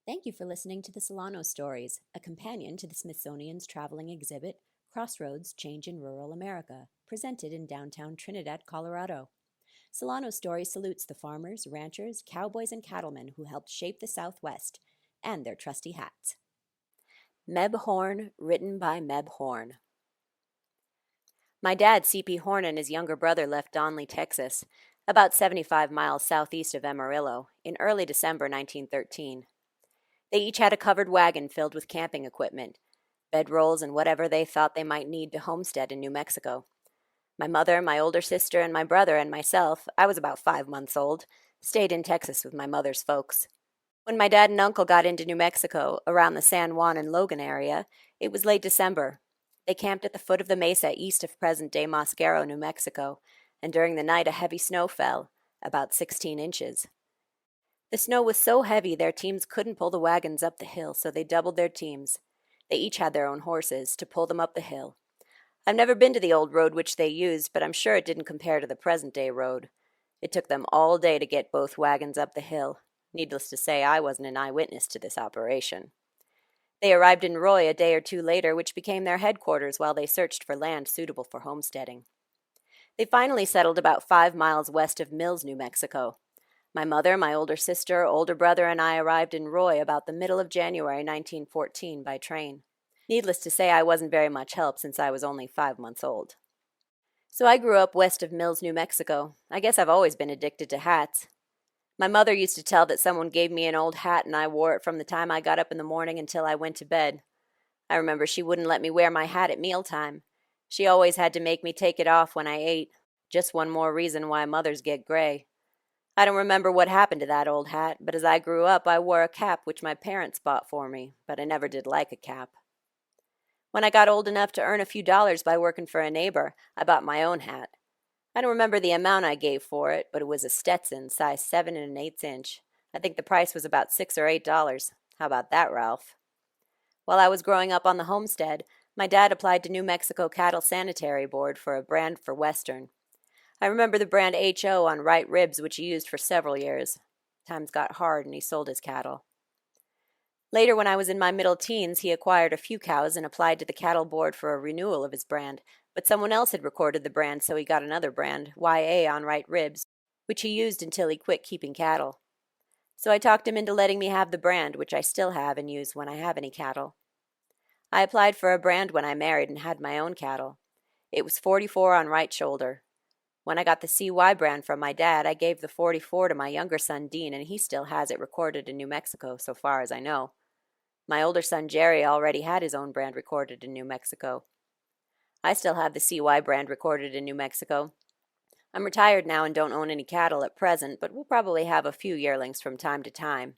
Thank you for listening to the Solanos Stories, a companion to the Smithsonian's traveling exhibit, Crossroads, Change in Rural America, presented in downtown Trinidad, Colorado. Solanos Story salutes the farmers, ranchers, cowboys, and cattlemen who helped shape the Southwest, and their trusty hats. Meb Horn, written by Meb Horn. My dad, C.P. Horn, and his younger brother left Donley, Texas, about 75 miles southeast of Amarillo, in early December 1913. They each had a covered wagon filled with camping equipment, bedrolls, and whatever they thought they might need to homestead in New Mexico. My mother, my older sister, and my brother and myself, I was about 5 months old, stayed in Texas with my mother's folks. When my dad and uncle got into New Mexico, around the San Juan and Logan area, it was late December. They camped at the foot of the mesa east of present-day Mosquero, New Mexico, and during the night a heavy snow fell, about 16 inches. The snow was so heavy their teams couldn't pull the wagons up the hill, so they doubled their teams. They each had their own horses to pull them up the hill. I've never been to the old road which they used, but I'm sure it didn't compare to the present-day road. It took them all day to get both wagons up the hill. Needless to say, I wasn't an eyewitness to this operation. They arrived in Roy a day or two later, which became their headquarters while they searched for land suitable for homesteading. They finally settled about 5 miles west of Mills, New Mexico. My mother, my older sister, older brother, and I arrived in Roy about the middle of January 1914 by train. Needless to say, I wasn't very much help since I was only 5 months old. So I grew up west of Mills, New Mexico. I guess I've always been addicted to hats. My mother used to tell that someone gave me an old hat and I wore it from the time I got up in the morning until I went to bed. I remember she wouldn't let me wear my hat at mealtime. She always had to make me take it off when I ate. Just one more reason why mothers get gray. I don't remember what happened to that old hat, but as I grew up, I wore a cap which my parents bought for me, but I never did like a cap. When I got old enough to earn a few dollars by working for a neighbor, I bought my own hat. I don't remember the amount I gave for it, but it was a Stetson, size 7 1/8 inch. I think the price was about $6 or $8. How about that, Ralph? While I was growing up on the homestead, my dad applied to New Mexico Cattle Sanitary Board for a brand for Western. I remember the brand HO on right ribs, which he used for several years. Times got hard and he sold his cattle. Later, when I was in my middle teens, he acquired a few cows and applied to the cattle board for a renewal of his brand, but someone else had recorded the brand, so he got another brand, YA on right ribs, which he used until he quit keeping cattle. So I talked him into letting me have the brand, which I still have and use when I have any cattle. I applied for a brand when I married and had my own cattle. It was 44 on right shoulder. When I got the CY brand from my dad, I gave the 44 to my younger son, Dean, and he still has it recorded in New Mexico, so far as I know. My older son, Jerry, already had his own brand recorded in New Mexico. I still have the CY brand recorded in New Mexico. I'm retired now and don't own any cattle at present, but we'll probably have a few yearlings from time to time.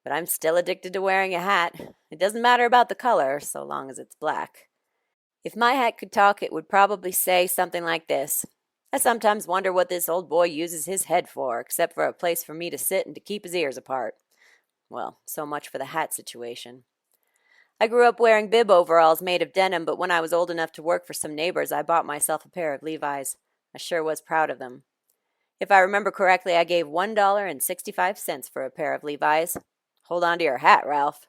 But I'm still addicted to wearing a hat. It doesn't matter about the color, so long as it's black. If my hat could talk, it would probably say something like this. I sometimes wonder what this old boy uses his head for, except for a place for me to sit and to keep his ears apart. Well, so much for the hat situation. I grew up wearing bib overalls made of denim, but when I was old enough to work for some neighbors, I bought myself a pair of Levi's. I sure was proud of them. If I remember correctly, I gave $1.65 for a pair of Levi's. Hold on to your hat, Ralph.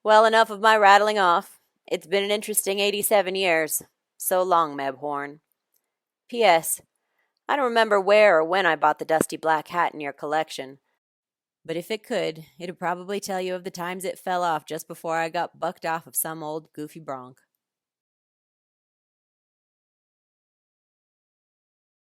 Well, enough of my rattling off. It's been an interesting 87 years. So long, Meb Horn. P.S. I don't remember where or when I bought the dusty black hat in your collection, but if it could, it'd probably tell you of the times it fell off just before I got bucked off of some old goofy bronc.